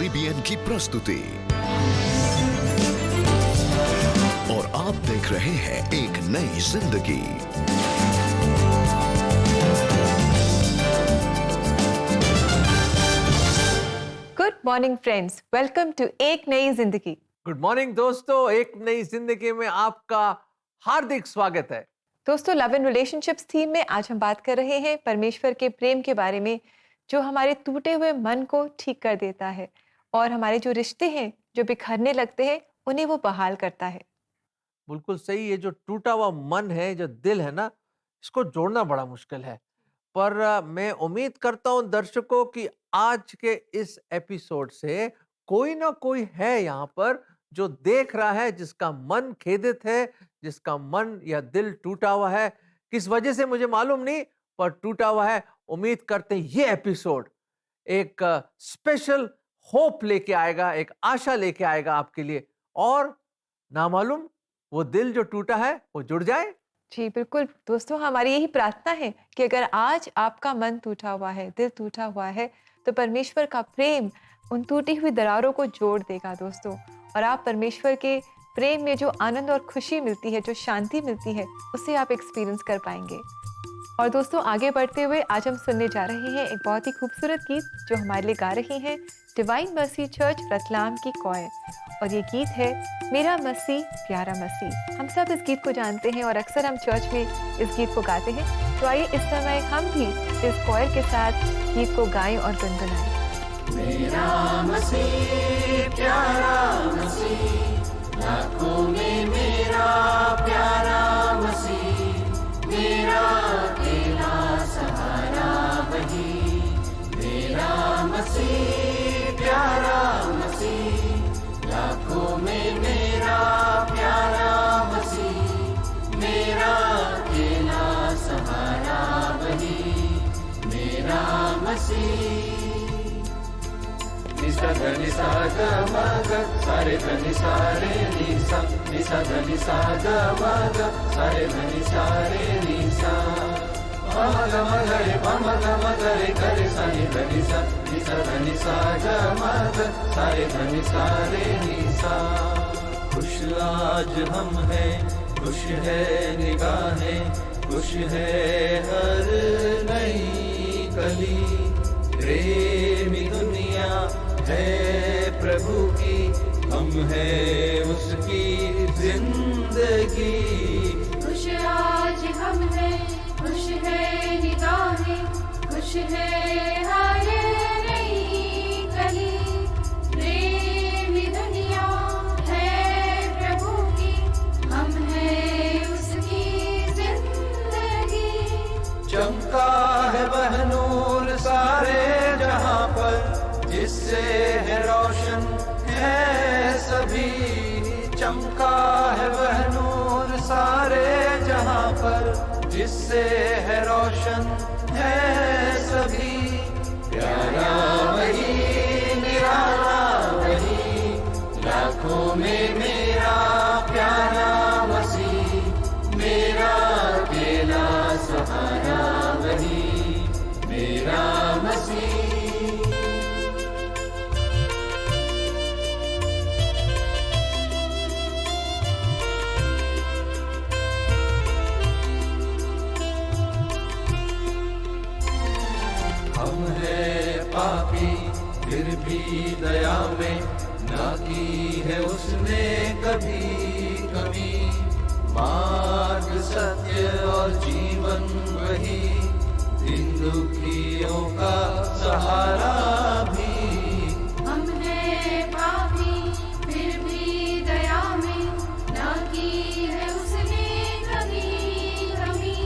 CBN की प्रस्तुति और आप देख रहे हैं एक नई जिंदगी। Good morning friends, welcome to एक नई जिंदगी। गुड मॉर्निंग दोस्तों, एक नई जिंदगी में आपका हार्दिक स्वागत है। दोस्तों, लव एंड रिलेशनशिप्स थीम में आज हम बात कर रहे हैं परमेश्वर के प्रेम के बारे में, जो हमारे टूटे हुए मन को ठीक कर देता है और हमारे जो रिश्ते हैं जो बिखरने लगते हैं उन्हें वो बहाल करता है। बिल्कुल सही। ये जो टूटा हुआ मन है, जो दिल है ना, इसको जोड़ना बड़ा मुश्किल है। पर मैं उम्मीद करता हूं दर्शकों कि आज के इस एपिसोड से कोई ना कोई है यहाँ पर जो देख रहा है, जिसका मन खेदित है, जिसका मन या दिल टूटा हुआ है। किस वजह से मुझे मालूम नहीं, पर टूटा हुआ है। उम्मीद करते हैं ये एपिसोड एक स्पेशल होप लेके आएगा, एक आशा लेके आएगा आपके लिए, और ना मालूम वो दिल जो टूटा है वो जुड़ जाए। जी बिल्कुल दोस्तों, हमारी यही प्रार्थना है कि अगर आज आपका मन टूटा हुआ है, दिल टूटा हुआ है, तो परमेश्वर का प्रेम उन टूटी हुई दरारों को जोड़ देगा दोस्तों, और आप परमेश्वर के प्रेम में जो आनंद और खुशी मिलती है, जो शांति मिलती है, उसे आप एक्सपीरियंस कर पाएंगे। और दोस्तों, आगे बढ़ते हुए आज हम सुनने जा रहे हैं एक बहुत ही खूबसूरत गीत जो हमारे लिए गा रही हैं डिवाइन मर्सी चर्च रतलाम की कॉयर, और ये गीत है मेरा मसीह प्यारा मसीह। हम सब इस गीत को जानते हैं और अक्सर हम चर्च में इस गीत को गाते हैं। तो आइए इस समय हम भी इस कॉयर के साथ गीत को गाएं और गुनगुनाएं। मेरा मसीह प्यारा मसीह, लाखों में मेरा प्यारा मसीह, मेरा अकेला सहारा वही। मेरा मसीह प्यारा मसीह, लाखों में मेरा प्यारा मसीह, मेरा अकेला सहारा वही। मेरा मसीह। निसा धनि सा ग म ग, सारे धनि सारे निसा, निसा धनि सा ग म ग, सारे धनि सारे निसा। पम ग म ग रे पम ग म ग रे ग रे सा नि धनि सा, निसा धनि सा ग म ग, सारे धनि सारे निसा। खुश आज हम हैं, खुश है निगाहें, खुश है हर नई कली। प्रेमी दुनिया है प्रभु की, हम हैं उसकी जिंदगी। खुश आज हम हैं, खुश है निगाहें, खुश है हर नई कली। प्रेमी दुनिया है प्रभु की, हम हैं उसकी जिंदगी। चमका है वह नूर सारे जहां पर, जिससे है रोशन है सभी। चमका है वह नूर सारे जहां पर, जिससे है रोशन है सभी। प्यारा वही, निराला वही, लाखों में मेरा प्यारा मसीह, मेरा अकेला सहारा वही। मेरा मसीह। हम हैं पापी, फिर भी दया में ना की है उसने कभी कभी। मार्ग सत्य और जीवन वही, दिन दुखियों का सहारा भी। हम हैं पापी, फिर भी दया में ना की है उसने कभी कभी।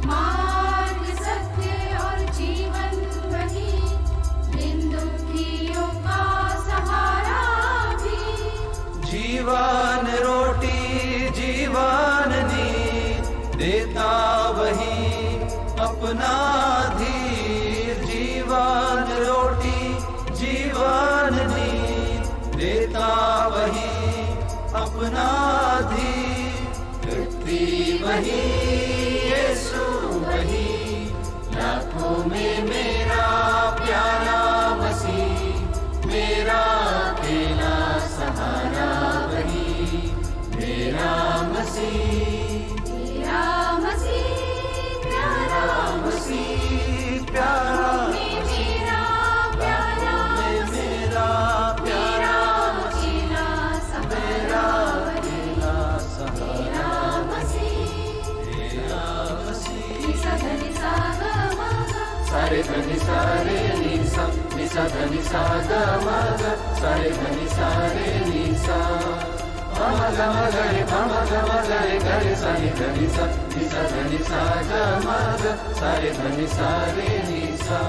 मार्ग सत्य और जीवन वही, दिन दुखियों का सहारा भी। जीवन रोटी जीवन नींद देता वही, अपना धीर। जीवन रोटी जीवन नींद देता वही, अपना धीर। तृप्ति वही, यीशु वही, लाखों में मेरा प्यारा मसीह, मेरा सारे धनि सारे नी सा नि सा धनि सा ग म ग सारे धनि सारे नी सा म ग म ग रे ग रे सा नि धनि सा धनि सा ग म ग सारे धनि सारे नी सा।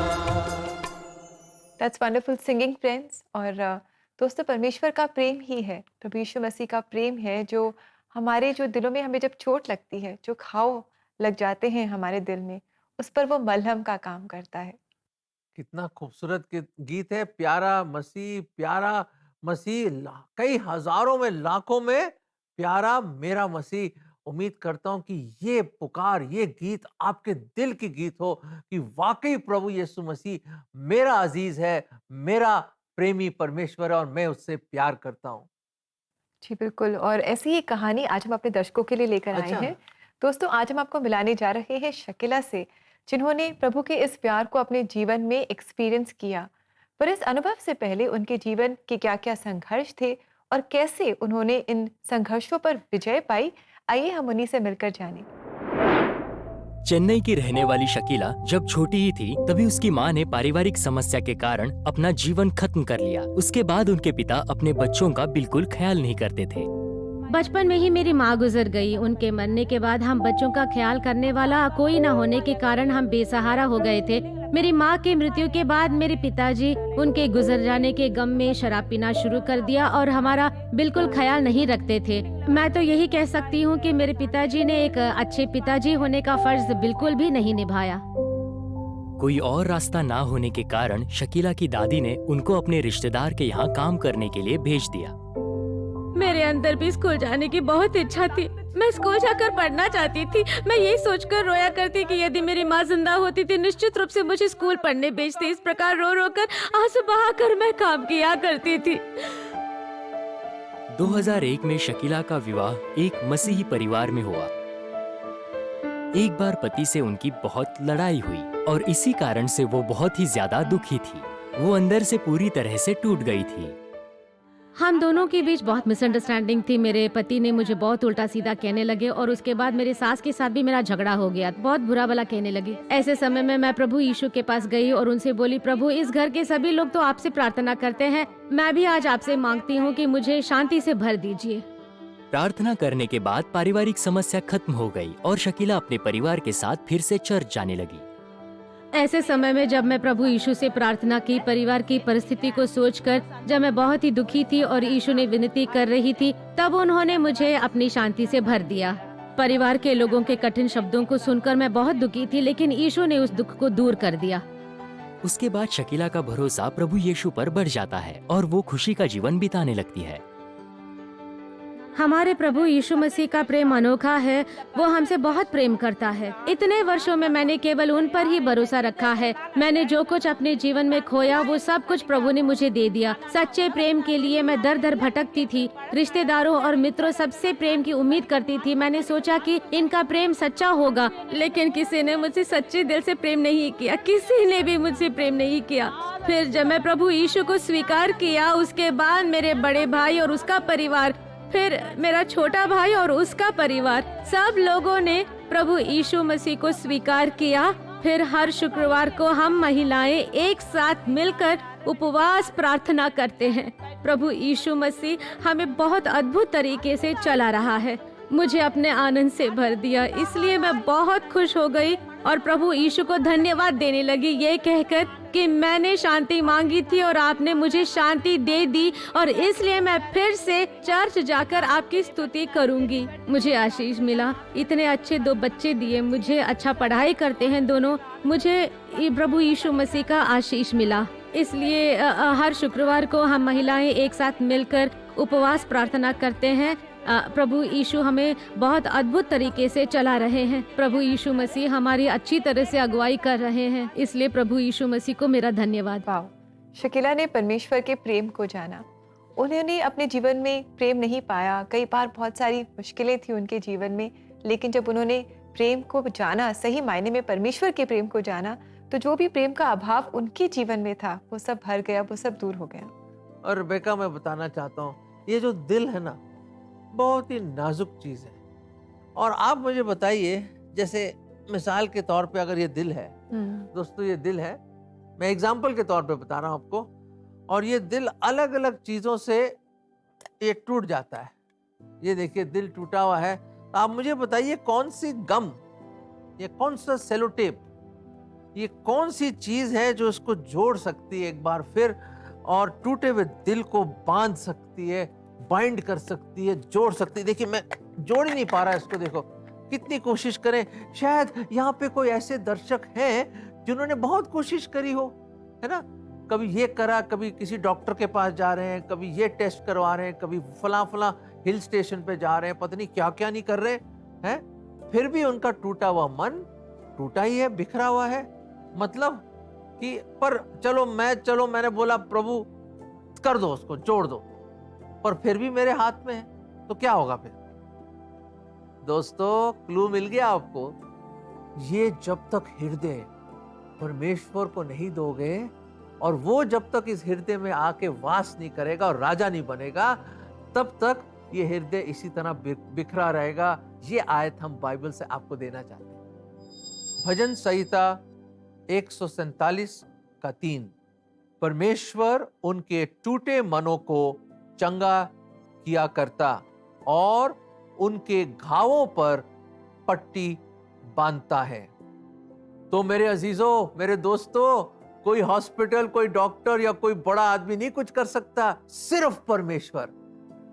That's wonderful singing friends. और दोस्तों, परमेश्वर का प्रेम ही है, प्रभु यीशु मसीह का प्रेम है जो हमारे जो दिलों में हमें जब चोट लगती है, जो घाव लग जाते हैं हमारे दिल में, उस पर वो मलहम का काम करता है। कितना खूबसूरत गीत है। प्यारा मसीह, कई हजारों में लाखों में प्यारा मेरा मसीह। उम्मीद करता हूं कि ये पुकार, ये गीत आपके दिल की गीत हो कि वाकई प्रभु यीशु मसीह मेरा अजीज है, मेरा प्रेमी परमेश्वर है और मैं उससे प्यार करता हूं। जी बिल्कुल। और ऐसी ही कहानी आज हम अपने दर्शकों के लिए लेकर आए अच्छा। हैं। दोस्तों, आज हम आपको मिलाने जा रहे हैं शकीला से, जिन्होंने प्रभु के इस प्यार को अपने जीवन में एक्सपीरियंस किया। पर इस अनुभव से पहले उनके जीवन के क्या-क्या संघर्ष थे और कैसे उन्होंने इन संघर्षों पर विजय पाई, आइए हम उन्हीं से मिलकर जानें। चेन्नई की रहने वाली शकीला जब छोटी ही थी तभी उसकी मां ने पारिवारिक समस्या के कारण अपना जीवन खत्म कर लिया। उसके बाद उनके पिता अपने बच्चों का बिल्कुल ख्याल नहीं करते थे। बचपन में ही मेरी माँ गुजर गई। उनके मरने के बाद हम बच्चों का ख्याल करने वाला कोई न होने के कारण हम बेसहारा हो गए थे। मेरी माँ की मृत्यु के बाद मेरे पिताजी उनके गुजर जाने के गम में शराब पीना शुरू कर दिया और हमारा बिल्कुल ख्याल नहीं रखते थे। मैं तो यही कह सकती हूँ कि मेरे पिताजी ने एक अच्छे पिताजी होने का फर्ज बिल्कुल भी नहीं निभाया। कोई और रास्ता ना होने के कारण शकीला की दादी ने उनको अपने रिश्तेदार के यहाँ काम करने के लिए भेज दिया। मेरे अंदर भी स्कूल जाने की बहुत इच्छा थी। मैं स्कूल जाकर पढ़ना चाहती थी। मैं यही सोचकर रोया करती कि यदि मेरी माँ जिंदा होती थी निश्चित रूप से मुझे स्कूल पढ़ने भेजती। इस प्रकार रो रो कर आंसू बहाकर मैं काम किया करती थी। 2001 में शकीला का विवाह एक मसीही परिवार में हुआ। एक बार पति से उनकी बहुत लड़ाई हुई और इसी कारण से वो बहुत ही ज्यादा दुखी थी। वो अंदर से पूरी तरह से टूट गई थी। हम दोनों के बीच बहुत मिसअंडरस्टैंडिंग थी। मेरे पति ने मुझे बहुत उल्टा सीधा कहने लगे और उसके बाद मेरे सास के साथ भी मेरा झगड़ा हो गया। बहुत बुरा भला कहने लगे। ऐसे समय में मैं प्रभु यीशु के पास गई और उनसे बोली, प्रभु इस घर के सभी लोग तो आपसे प्रार्थना करते हैं, मैं भी आज आपसे मांगती हूँ कि मुझे शांति से भर दीजिए। प्रार्थना करने के बाद पारिवारिक समस्या खत्म हो गई और शकीला अपने परिवार के साथ फिर से चर्च जाने लगी। ऐसे समय में जब मैं प्रभु यीशु से प्रार्थना की, परिवार की परिस्थिति को सोचकर जब मैं बहुत ही दुखी थी और यीशु ने विनती कर रही थी, तब उन्होंने मुझे अपनी शांति से भर दिया। परिवार के लोगों के कठिन शब्दों को सुनकर मैं बहुत दुखी थी, लेकिन यीशु ने उस दुख को दूर कर दिया। उसके बाद शकीला का भरोसा प्रभु यीशु पर बढ़ जाता है और वो खुशी का जीवन बिताने लगती है। हमारे प्रभु यीशु मसीह का प्रेम अनोखा है। वो हमसे बहुत प्रेम करता है। इतने वर्षों में मैंने केवल उन पर ही भरोसा रखा है। मैंने जो कुछ अपने जीवन में खोया वो सब कुछ प्रभु ने मुझे दे दिया। सच्चे प्रेम के लिए मैं दर दर भटकती थी। रिश्तेदारों और मित्रों सबसे प्रेम की उम्मीद करती थी। मैंने सोचा कि इनका प्रेम सच्चा होगा, लेकिन किसी ने मुझसे सच्चे दिल से प्रेम नहीं किया। किसी ने भी मुझसे प्रेम नहीं किया। फिर जब मैं प्रभु यीशु को स्वीकार किया, उसके बाद मेरे बड़े भाई और उसका परिवार, फिर मेरा छोटा भाई और उसका परिवार, सब लोगों ने प्रभु यीशु मसीह को स्वीकार किया। फिर हर शुक्रवार को हम महिलाएं एक साथ मिलकर उपवास प्रार्थना करते हैं। प्रभु यीशु मसीह हमें बहुत अद्भुत तरीके से चला रहा है। मुझे अपने आनंद से भर दिया, इसलिए मैं बहुत खुश हो गई और प्रभु यीशु को धन्यवाद देने लगी, ये कहकर कि मैंने शांति मांगी थी और आपने मुझे शांति दे दी और इसलिए मैं फिर से चर्च जाकर आपकी स्तुति करूंगी। मुझे आशीष मिला। इतने अच्छे 2 बच्चे दिए मुझे, अच्छा पढ़ाई करते हैं दोनों। मुझे प्रभु यीशु मसीह का आशीष मिला। इसलिए हर शुक्रवार को हम महिलाएं एक साथ मिलकर उपवास प्रार्थना करते हैं। प्रभु यीशु हमें बहुत अद्भुत तरीके से चला रहे हैं। प्रभु यीशु मसीह हमारी अच्छी तरह से अगुवाई कर रहे हैं, इसलिए प्रभु यीशु मसीह को मेरा धन्यवाद। वाह, शकीला ने परमेश्वर के प्रेम को जाना। उन्होंने अपने जीवन में प्रेम नहीं पाया, कई बार बहुत सारी मुश्किलें थी उनके जीवन में, लेकिन जब उन्होंने प्रेम को जाना, सही मायने में परमेश्वर के प्रेम को जाना, तो जो भी प्रेम का अभाव उनके जीवन में था वो सब भर गया, वो सब दूर हो गया। और रेबेका, मैं बताना चाहता हूँ, ये जो दिल है ना, बहुत ही नाजुक चीज है। और आप मुझे बताइए, जैसे मिसाल के तौर पे अगर ये दिल है, दोस्तों ये दिल है, मैं एग्जाम्पल के तौर पे बता रहा हूं आपको, और ये दिल अलग अलग चीजों से ये टूट जाता है। ये देखिए दिल टूटा हुआ है, तो आप मुझे बताइए कौन सी गम, ये कौन सा सेलोटेप, ये कौन सी चीज है जो इसको जोड़ सकती है एक बार फिर और टूटे हुए दिल को बांध सकती है, बाइंड कर सकती है, जोड़ सकती है। देखिए मैं जोड़ ही नहीं पा रहा इसको, देखो कितनी कोशिश करें। शायद यहाँ पे कोई ऐसे दर्शक हैं जिन्होंने बहुत कोशिश करी हो, है ना, कभी ये करा, कभी किसी डॉक्टर के पास जा रहे हैं, कभी ये टेस्ट करवा रहे हैं, कभी फला फला हिल स्टेशन पे जा रहे हैं, पता नहीं क्या क्या नहीं कर रहे हैं, फिर भी उनका टूटा हुआ मन टूटा ही है, बिखरा हुआ है। मतलब कि पर चलो मैंने बोला प्रभु कर दो उसको, जोड़ दो, पर फिर भी मेरे हाथ में है, तो क्या होगा फिर? दोस्तों क्लू मिल गया आपको। ये जब तक हृदय परमेश्वर को नहीं दोगे और वो जब तक इस हृदय में आके वास नहीं करेगा और राजा नहीं बनेगा, तब तक ये हृदय इसी तरह बिखरा रहेगा। ये आयत हम बाइबल से आपको देना चाहते हैं। भजन संहिता 147 का 3, परमेश्वर उनके टूटे मनों को चंगा किया करता और उनके घावों पर पट्टी बांधता है। तो मेरे अजीजों, मेरे दोस्तों, कोई हॉस्पिटल, कोई डॉक्टर या कोई बड़ा आदमी नहीं कुछ कर सकता, सिर्फ परमेश्वर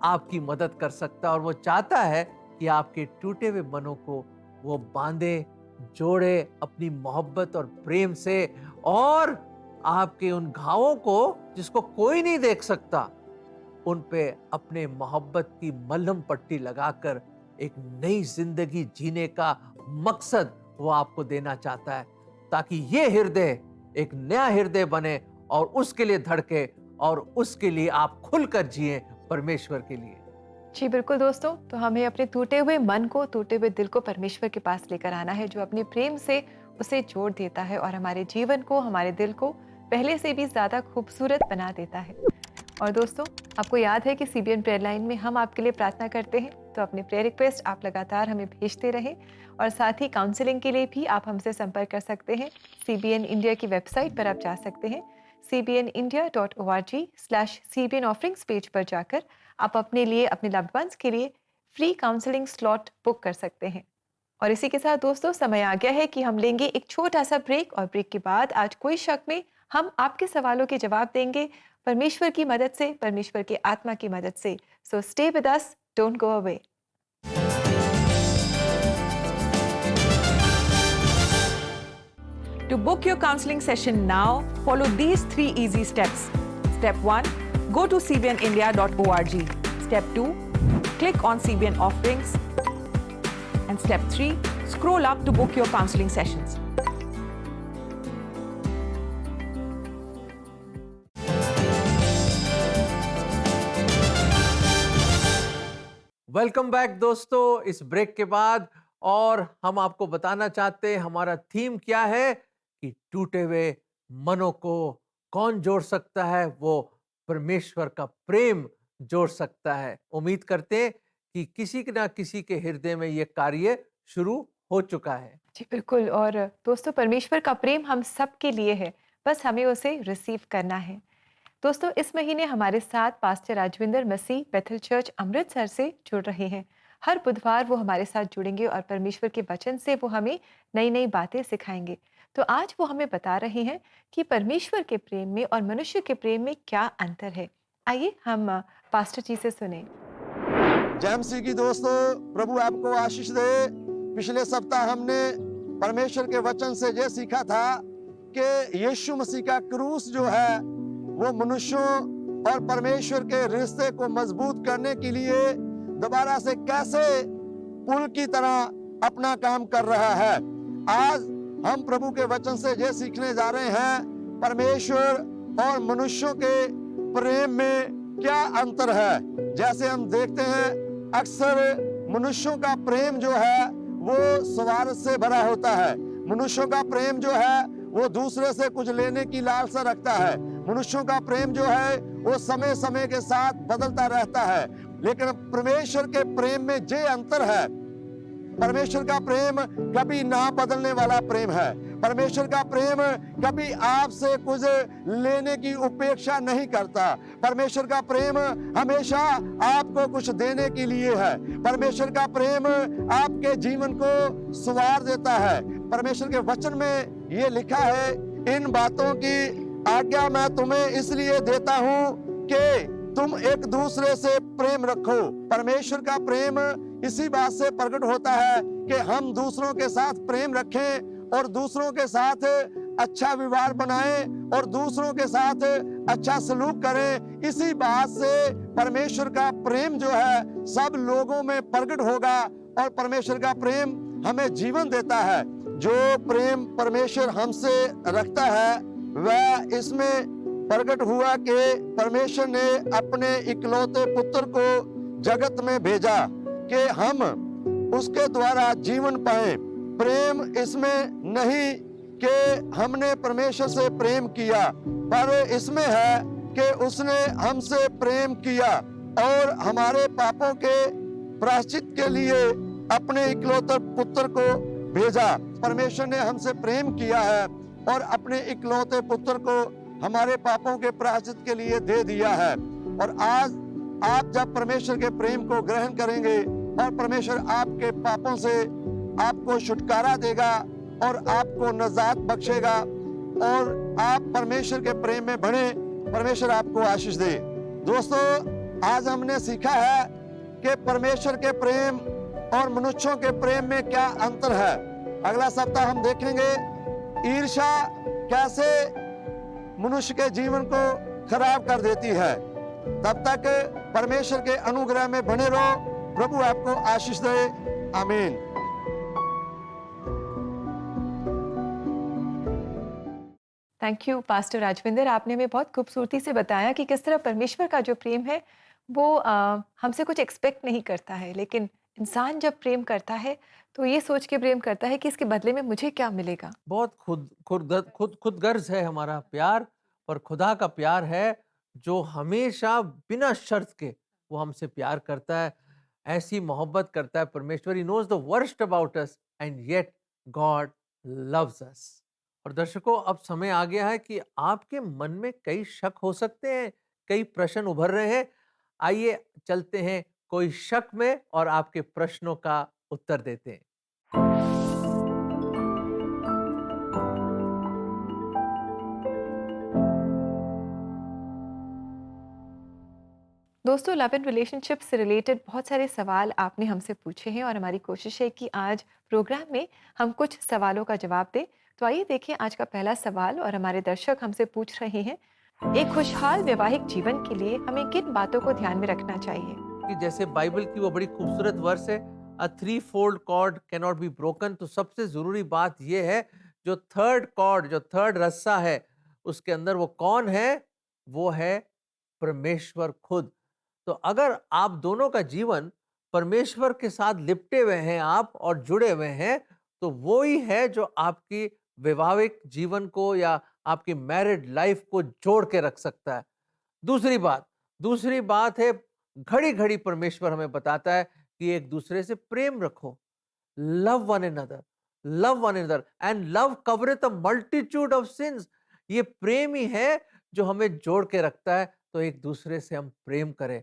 आपकी मदद कर सकता, और वो चाहता है कि आपके टूटे हुए मनों को वो बांधे, जोड़े अपनी मोहब्बत और प्रेम से, और आपके उन घावों को जिसको कोई नहीं देख सकता, उन पे अपने मोहब्बत की मलहम पट्टी लगाकर एक नई जिंदगी जीने का मकसद वो आपको देना चाहता है, ताकि ये हृदय एक नया हृदय बने और उसके लिए धड़के और उसके लिए आप खुलकर जिए परमेश्वर के लिए। जी बिल्कुल दोस्तों, तो हमें अपने टूटे हुए मन को, टूटे हुए दिल को परमेश्वर के पास लेकर आना है, जो अपने प्रेम से उसे जोड़ देता है और हमारे जीवन को, हमारे दिल को पहले से भी ज़्यादा खूबसूरत बना देता है। और दोस्तों आपको याद है कि CBN प्रेयर लाइन में हम आपके लिए प्रार्थना करते हैं, तो अपने प्रेयर रिक्वेस्ट आप लगातार हमें भेजते रहें, और साथ ही काउंसलिंग के लिए भी आप हमसे संपर्क कर सकते हैं। CBN इंडिया की वेबसाइट पर आप जा सकते हैं, cbnindia.org/CBN ऑफरिंग्स पेज पर जाकर आप अपने लिए, अपने लव्ड वंस के लिए फ्री काउंसलिंग स्लॉट बुक कर सकते हैं। और इसी के साथ दोस्तों समय आ गया है कि हम लेंगे एक छोटा सा ब्रेक, और ब्रेक के बाद आज कोई शक में हम आपके सवालों के जवाब देंगे परमेश्वर की मदद से, परमेश्वर की आत्मा की मदद से। So stay with us, don't go away. To book your counseling session now, follow these 3 easy steps. Step 1, go to cbnindia.org. Step 2, click on CBN offerings. And step 3, scroll up to book your counseling sessions. Welcome back दोस्तों, इस break के बाद, और हम आपको बताना चाहते हैं हमारा थीम क्या है कि टूटे हुए मनों को कौन जोड़ सकता है? वो परमेश्वर का प्रेम जोड़ सकता है। उम्मीद करते हैं कि किसी ना किसी के हृदय में ये कार्य शुरू हो चुका है। जी बिल्कुल, और दोस्तों परमेश्वर का प्रेम हम सब के लिए है, बस हमें उसे रिसीव करना है। दोस्तों इस महीने हमारे साथ पास्टर राजविंदर मसीह बेथल चर्च अमृतसर से जुड़ रहे हैं। हर बुधवार वो हमारे साथ जुड़ेंगे और परमेश्वर के वचन से वो हमें नई नई बातें सिखाएंगे। तो आज वो हमें बता रहे हैं कि परमेश्वर के प्रेम में और मनुष्य के प्रेम में क्या अंतर है। आइए हम पास्टर जी से सुने। जय मसीह की दोस्तों, प्रभु आपको आशीष दे। पिछले सप्ताह हमने परमेश्वर के वचन से ये सीखा था कि यीशु मसीह का क्रूस जो है वो मनुष्यों और परमेश्वर के रिश्ते को मजबूत करने के लिए दोबारा से कैसे पुल की तरह अपना काम कर रहा है। आज हम प्रभु के वचन से ये सीखने जा रहे हैं परमेश्वर और मनुष्यों के प्रेम में क्या अंतर है। जैसे हम देखते हैं अक्सर मनुष्यों का प्रेम जो है वो स्वार्थ से भरा होता है। मनुष्यों का प्रेम जो है वो दूसरे से कुछ लेने की लालसा रखता है। मनुष्यों का प्रेम जो है वो समय समय के साथ बदलता रहता है। लेकिन परमेश्वर के प्रेम में ये अंतर है परमेश्वर का प्रेम कभी ना बदलने वाला प्रेम है। परमेश्वर का प्रेम कभी आपसे कुछ लेने की उपेक्षा नहीं करता। परमेश्वर का प्रेम हमेशा आपको कुछ देने के लिए है। परमेश्वर का प्रेम आपके जीवन को संवार देता है। परमेश्वर के वचन में ये लिखा है, इन बातों की आज्ञा मैं तुम्हें इसलिए देता हूं कि तुम एक दूसरे से प्रेम रखो। परमेश्वर का प्रेम इसी बात से प्रकट होता है कि हम दूसरों के साथ प्रेम रखें और दूसरों के साथ अच्छा व्यवहार बनाएं और दूसरों के साथ अच्छा सलूक करें। इसी बात से परमेश्वर का प्रेम जो है सब लोगों में प्रकट होगा और परमेश्वर का प्रेम हमें जीवन देता है। जो प्रेम परमेश्वर हमसे रखता है वह इसमें प्रकट हुआ कि परमेश्वर ने अपने इकलौते पुत्र को जगत में भेजा कि हम उसके द्वारा जीवन पाए। प्रेम इसमें नहीं कि हमने परमेश्वर से प्रेम किया, पर इसमें है कि उसने हमसे प्रेम किया और हमारे पापों के प्रायश्चित के लिए अपने इकलौते पुत्र को भेजा। परमेश्वर ने हमसे प्रेम किया है और अपने इकलौते पुत्र को हमारे पापों के प्रायश्चित के लिए दे दिया है। और आज आप जब परमेश्वर के प्रेम को ग्रहण करेंगे और परमेश्वर आपके पापों से आपको छुटकारा देगा और आपको नजात बख्शेगा और आप परमेश्वर के प्रेम में बढ़े। परमेश्वर आपको आशीष दे। दोस्तों, आज हमने सीखा है कि परमेश्वर के प्रेम और मनुष्यों के प्रेम में क्या अंतर है। अगला सप्ताह हम देखेंगे ईर्ष्या कैसे मनुष्य के जीवन को खराब कर देती है। तब तक परमेश्वर के अनुग्रह में बने रहो। प्रभु आपको आशीष दे। आमीन। थैंक यू पास्टर राजविंदर, आपने हमें बहुत खूबसूरती से बताया कि किस तरह परमेश्वर का जो प्रेम है वो हमसे कुछ एक्सपेक्ट नहीं करता है, लेकिन इंसान जब प्रेम करता है तो ये सोच के प्रेम करता है कि इसके बदले में मुझे क्या मिलेगा। बहुत खुद गर्ज है हमारा प्यार, पर खुदा का प्यार है जो हमेशा बिना शर्त के वो हमसे प्यार करता है। ऐसी मोहब्बत करता है परमेश्वर। He knows the worst about us and yet God loves us. और दर्शकों, अब समय आ गया है कि आपके मन में कई शक हो सकते हैं, कई प्रश्न उभर रहे हैं। आइए चलते हैं कोई शक में और आपके प्रश्नों का उत्तर देते हैं। दोस्तों, लव एंड रिलेशनशिप से रिलेटेड बहुत सारे सवाल आपने हमसे पूछे हैं और हमारी कोशिश है कि आज प्रोग्राम में हम कुछ सवालों का जवाब दें। तो आइए देखें आज का पहला सवाल। और हमारे दर्शक हमसे पूछ रहे हैं, एक खुशहाल वैवाहिक जीवन के लिए हमें किन बातों को ध्यान में रखना चाहिए। कि जैसे बाइबल की वो बड़ी खूबसूरत वर्स है, a threefold cord cannot be broken. तो सबसे जरूरी बात ये है, जो थर्ड कॉर्ड, जो थर्ड रस्सा है, उसके अंदर वो कौन है? वो है परमेश्वर खुद। तो अगर आप दोनों का जीवन परमेश्वर के साथ लिपटे हुए हैं आप और जुड़े हुए हैं, तो वो ही है जो आपकी वैवाहिक जीवन को या आपकी मैरिड लाइफ को जोड़ के रख सकता है। दूसरी बात है, घड़ी घड़ी परमेश्वर हमें बताता है कि एक दूसरे से प्रेम रखो। Love one another and love covereth a multitude of sins. ये प्रेम ही है जो हमें जोड़ के रखता है। तो एक दूसरे से हम प्रेम करें।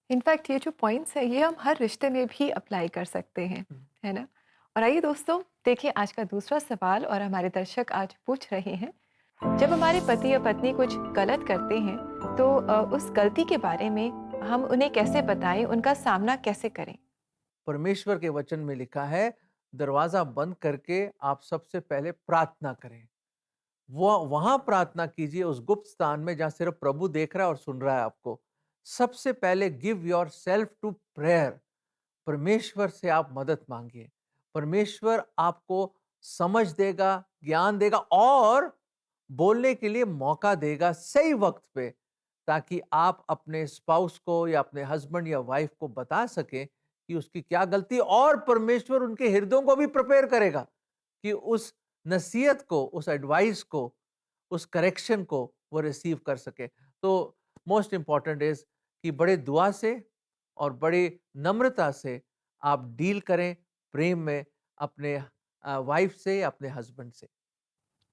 इनफैक्ट ये जो पॉइंट्स है ये हम हर रिश्ते में भी अप्लाई कर सकते हैं, है ना। और आइए दोस्तों देखिए आज का दूसरा सवाल। और हमारे दर्शक आज पूछ रहे हैं, जब हमारे पति या पत्नी कुछ गलत करते हैं तो उस गलती के बारे में हम उन्हें कैसे बताएं, उनका सामना कैसे करें। परमेश्वर के वचन में लिखा है, दरवाजा बंद करके आप सबसे पहले प्रार्थना करें। वो वहां प्रार्थना कीजिए, उस गुप्त स्थान में जहां सिर्फ प्रभु देख रहा है और सुन रहा है आपको। सबसे पहले give yourself to prayer. परमेश्वर से आप मदद मांगिए। परमेश्वर आपको समझ देगा, ज्ञान देगा और बोलने के लिए मौका देगा सही वक्त पे, ताकि आप अपने स्पाउस को या अपने हस्बैंड या वाइफ को बता सकें कि उसकी क्या गलती। और परमेश्वर उनके हृदयों को भी प्रिपेयर करेगा कि उस नसीहत को, उस एडवाइस को, उस करेक्शन को वो रिसीव कर सके। तो मोस्ट इंपॉर्टेंट इज कि बड़े दुआ से और बड़ी नम्रता से आप डील करें, प्रेम में अपने वाइफ से, अपने हस्बैंड से।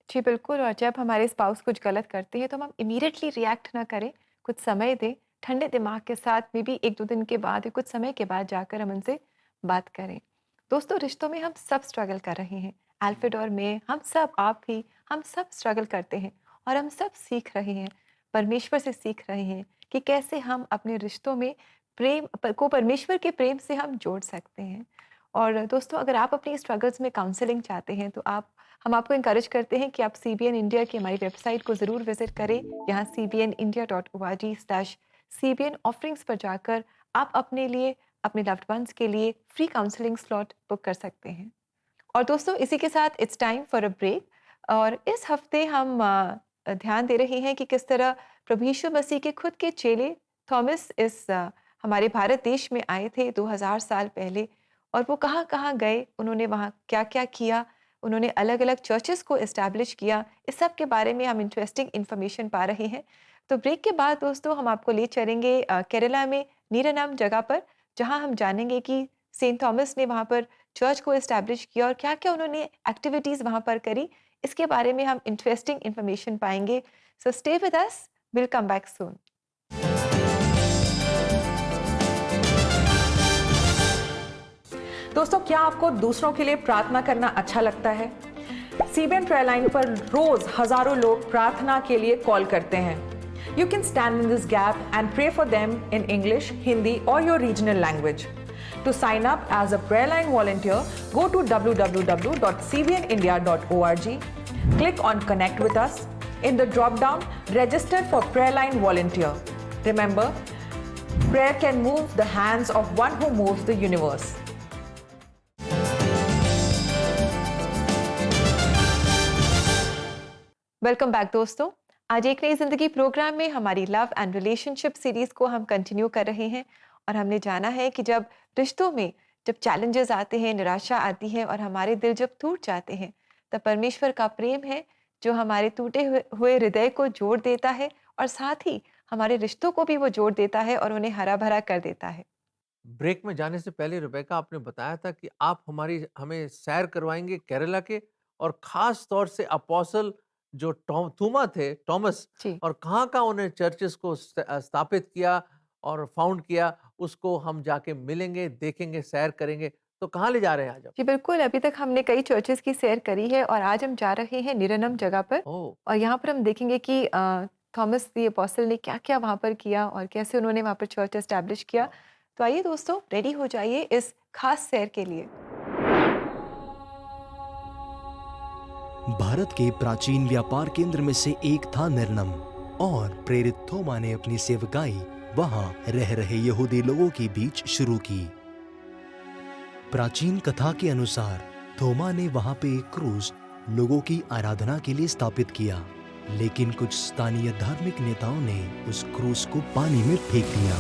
जी बिल्कुल, और जब हमारे स्पाउस कुछ गलत करते हैं तो हम इमीडिएटली रिएक्ट ना करें, कुछ समय दें, ठंडे दिमाग के साथ मे बी 1-2 दिन के बाद या कुछ समय के बाद जाकर हम उनसे बात करें। दोस्तों, रिश्तों में हम सब स्ट्रगल कर रहे हैं, एल्फ्रेड और मैं, हम सब, आप भी, हम सब स्ट्रगल करते हैं और हम सब सीख रहे हैं, परमेश्वर से सीख रहे हैं कि कैसे हम अपने रिश्तों में को परमेश्वर के प्रेम से हम जोड़ सकते हैं। और दोस्तों, अगर आप अपनी स्ट्रगल्स में काउंसलिंग चाहते हैं तो हम आपको इनकरेज करते हैं कि आप CBN इंडिया की हमारी वेबसाइट को ज़रूर विजिट करें। यहाँ cbnindia.org/CBN ऑफरिंग्स पर जाकर आप अपने लिए, अपने लव्ड वंस के लिए फ्री काउंसलिंग स्लॉट बुक कर सकते हैं। और दोस्तों, इसी के साथ it's time for a break. और इस हफ्ते हम ध्यान दे रहे हैं कि किस तरह प्रभु यीशु मसीह के खुद के चेले थॉमस हमारे भारत देश में आए थे 2000 साल पहले, और वो कहाँ गए, उन्होंने वहाँ क्या किया, उन्होंने अलग अलग चर्चेस को इस्टेब्लिश किया। इस सब के बारे में हम इंटरेस्टिंग इन्फॉर्मेशन पा रहे हैं। तो ब्रेक के बाद दोस्तों हम आपको ले चलेंगे केरला में नीरानम जगह पर, जहाँ हम जानेंगे कि सेंट थॉमस ने वहाँ पर चर्च को इस्टेब्लिश किया और क्या क्या उन्होंने एक्टिविटीज़ वहाँ पर करी। इसके बारे में हम इंटरेस्टिंग इन्फॉर्मेशन पाएंगे। So stay with us, will come back soon. दोस्तों, क्या आपको दूसरों के लिए प्रार्थना करना अच्छा लगता है? CBN प्रेयर लाइन पर रोज हजारों लोग प्रार्थना के लिए कॉल करते हैं। You can stand in this gap and pray for them in English, Hindi or your regional language. To sign up as a prayer line volunteer, go to www.cbnindia.org. Click on Connect with us. In the drop-down, register for prayer line volunteer. Remember, prayer can move the hands of one who moves the universe. Welcome back दोस्तों। आज एक नई जिंदगी programme में हमारी love and relationship series को हम continue कर रहे हैं, और हमने जाना है कि जब रिश्तों में जब चैलेंजेस आते हैं, निराशा आती है और हमारे दिल जब टूट जाते हैं, तब परमेश्वर का प्रेम है जो हमारे टूटे हुए हृदय को जोड़ देता है और साथ ही हमारे रिश्तों को भी वो जोड़ देता है और उन्हें हरा भरा कर देता है। ब्रेक में जाने से पहले रिबेका, आपने बताया था कि आप हमें सैर करवाएंगे केरला के, और खास तौर से अपोस्टल जो थॉमस, जी और कहाँ उन्हें चर्चेस को स्थापित किया और फाउंड किया, उसको हम जाके मिलेंगे, देखेंगे, सैर करेंगे। तो कहाँ ले जा रहे हैं आज आप? जी बिल्कुल, अभी तक हमने कई चर्चेस की सैर करी है और आज हम जा रहे हैं निरनम जगह पर, और यहाँ पर हम देखेंगे कि थॉमस द अपोस्टल ने क्या क्या वहाँ पर किया और कैसे उन्होंने वहाँ पर चर्च एस्टैब्लिश किया। तो आइए दोस्तों, रेडी हो जाइए इस खास सैर के लिए। भारत के प्राचीन व्यापार केंद्र में से एक था निरनम, और प्रेरित थोमा ने अपनी सेवकाई वहां रह रहे यहूदी लोगों के बीच शुरू की। प्राचीन कथा के अनुसार थोमा ने वहां पे एक क्रूस लोगों की आराधना के लिए स्थापित किया, लेकिन कुछ स्थानीय धार्मिक नेताओं ने उस क्रूस को पानी में फेंक दिया।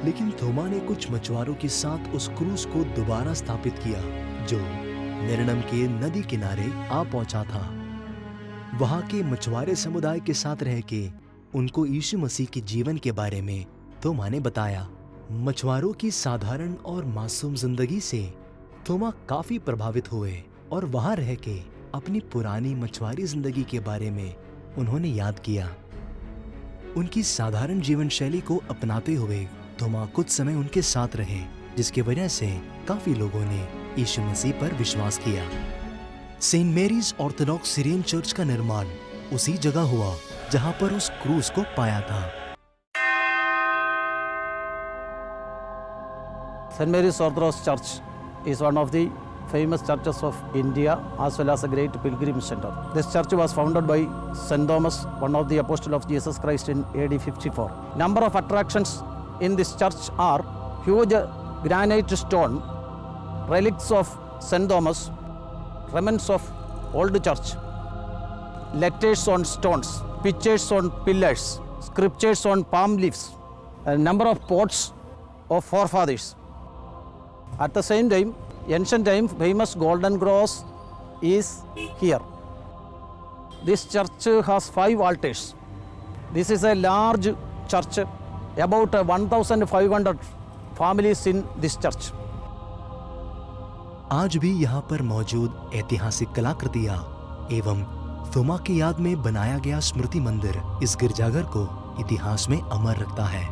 लेकिन थोमा ने कुछ मछुआरों के साथ उस क्रूस को दोबारा स्थापित किया, जो निरनम के नदी किनारे आ पहुंचा था। वहां के मछुआरे समुदाय के साथ रह के उनको यीशु मसीह के जीवन के बारे में थोमा ने बताया। मछुआरों की साधारण और मासूम जिंदगी से थोमा काफी प्रभावित हुए, और वहां रह के अपनी पुरानी मछुआरी जिंदगी के बारे में उन्होंने याद किया। उनकी साधारण जीवन शैली को अपनाते हुए थोमा कुछ समय उनके साथ रहे, जिसकी वजह से काफी लोगों ने यीशु मसीह पर विश्वास किया। Saint Mary's Orthodox Syrian Church का निर्माण उसी जगह हुआ जहां पर उस क्रूस को पाया था। St. Mary's Orthodox Church is one of the famous churches of India as well as a great pilgrim center. This church was founded by St. Thomas, one of the apostles of Jesus Christ in AD 54. Number of attractions in this church are huge granite stone, relics of St. Thomas, remnants of old church, letters on stones, pictures on pillars, scriptures on palm leaves, a number of pots of forefathers. At the same time, ancient time famous golden cross is here. This church has 5 altars. This is a large church, about 1,500 families in this church. आज भी यहाँ पर मौजूद ऐतिहासिक कलाकृतियाँ एवं थोमा की याद में बनाया गया स्मृति मंदिर इस गिरजाघर को इतिहास में अमर रखता है।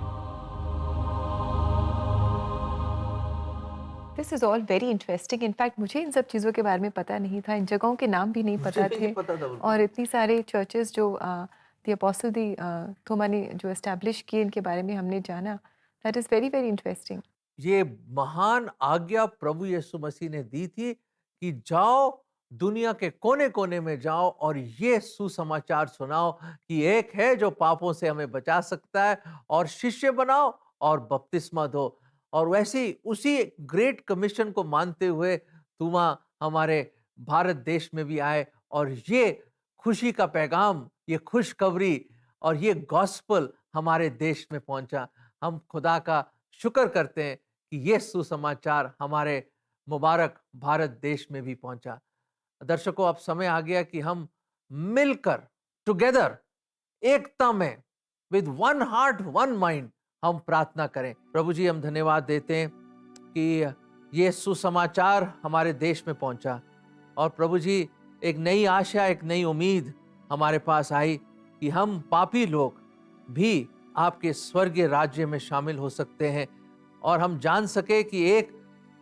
This is all very interesting. In fact मुझे इन सब चीज़ों के बारे में पता नहीं था, इन जगहों के नाम भी नहीं पता मुझे भी थे। नहीं पता था बिल्कुल। और इतनी सारे चर्चेस जो द अपोस्टल दी थोमा ने जो एस्टैब्लिश किए, इनके बारे में हमने जाना। That is very very interesting. ये महान आज्ञा प्रभु यीशु मसीह ने दी थी कि जाओ, दुनिया के कोने कोने में जाओ और ये सुसमाचार सुनाओ कि एक है जो पापों से हमें बचा सकता है, और शिष्य बनाओ और बपतिस्मा दो। और वैसे ही उसी ग्रेट कमीशन को मानते हुए तुमा हमारे भारत देश में भी आए, और ये खुशी का पैगाम, ये खुशखबरी और ये गॉस्पल हमारे देश में पहुंचा। हम खुदा का शुक्र करते हैं कि ये सुसमाचार हमारे मुबारक भारत देश में भी पहुंचा। दर्शकों, अब समय आ गया कि हम मिलकर टुगेदर, एकता में, with one heart one mind हम प्रार्थना करें। प्रभु जी, हम धन्यवाद देते हैं कि ये सुसमाचार हमारे देश में पहुंचा, और प्रभु जी एक नई आशा, एक नई उम्मीद हमारे पास आई कि हम पापी लोग भी आपके स्वर्गीय राज्य में शामिल हो सकते हैं, और हम जान सके कि एक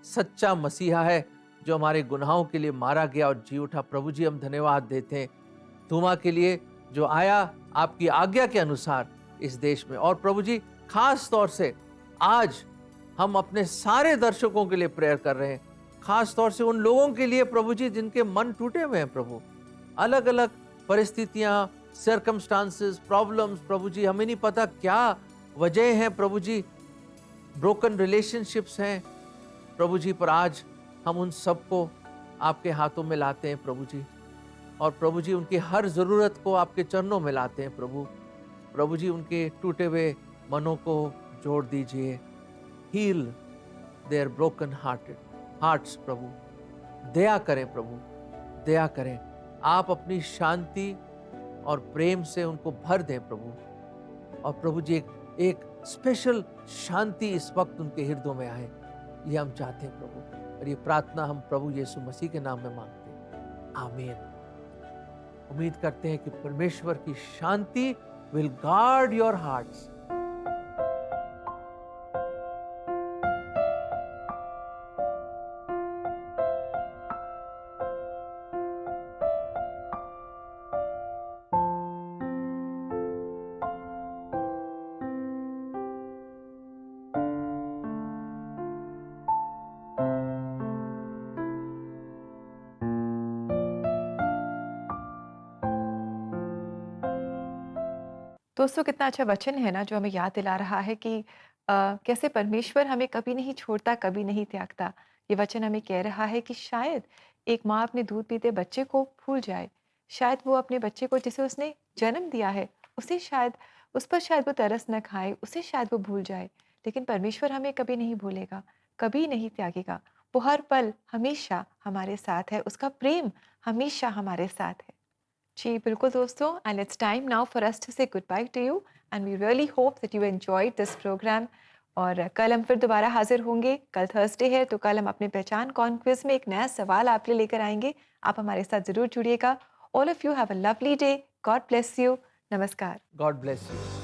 सच्चा मसीहा है जो हमारे गुनाहों के लिए मारा गया और जी उठा। प्रभु जी, हम धन्यवाद देते हैं तुमा के लिए जो आया आपकी आज्ञा के अनुसार इस देश में। और प्रभु जी, खास तौर से आज हम अपने सारे दर्शकों के लिए प्रेयर कर रहे हैं, खास तौर से उन लोगों के लिए प्रभु जी जिनके मन टूटे हुए हैं प्रभु, अलग अलग परिस्थितियां, सर्कमस्टांसेस, प्रॉब्लम्स, प्रभु जी हमें नहीं पता क्या वजह है प्रभु जी, ब्रोकन रिलेशनशिप्स हैं प्रभु जी, पर आज हम उन सबको आपके हाथों में लाते हैं प्रभु जी, और प्रभु जी उनकी हर ज़रूरत को आपके चरणों में लाते हैं प्रभु। प्रभु जी उनके टूटे हुए मनों को जोड़ दीजिए, हील देयर ब्रोकन हार्ट्स प्रभु, दया करें प्रभु, दया करें। आप अपनी शांति और प्रेम से उनको भर दें प्रभु, और प्रभु जी एक स्पेशल शांति इस वक्त उनके हृदयों में आए, ये हम चाहते हैं प्रभु, और ये प्रार्थना हम प्रभु यीशु मसीह के नाम में मांगते हैं, आमीन। उम्मीद करते हैं कि परमेश्वर की शांति विल गार्ड योर हार्ट्स। दोस्तों, कितना अच्छा वचन है ना, जो हमें याद दिला रहा है कि कैसे परमेश्वर हमें कभी नहीं छोड़ता, कभी नहीं त्यागता। ये वचन हमें कह रहा है कि शायद एक माँ अपने दूध पीते बच्चे को भूल जाए, शायद वो अपने बच्चे को जिसे उसने जन्म दिया है उसे शायद उस पर शायद वो तरस न खाए, उसे शायद वो भूल जाए, लेकिन परमेश्वर हमें कभी नहीं भूलेगा, कभी नहीं त्यागेगा। वो हर पल हमेशा हमारे साथ है, उसका प्रेम हमेशा हमारे साथ है। जी बिल्कुल दोस्तों, and it's time now for us to say good bye to you, and we really hope that you enjoyed this programme. और कल हम फिर दोबारा हाजिर होंगे। कल थर्सडे है, तो कल हम अपने पहचान कॉन्क्विज में एक नया सवाल आपके लिए लेकर आएंगे। आप हमारे साथ ज़रूर जुड़िएगा। All of you have a lovely day. God bless you. नमस्कार। God bless you.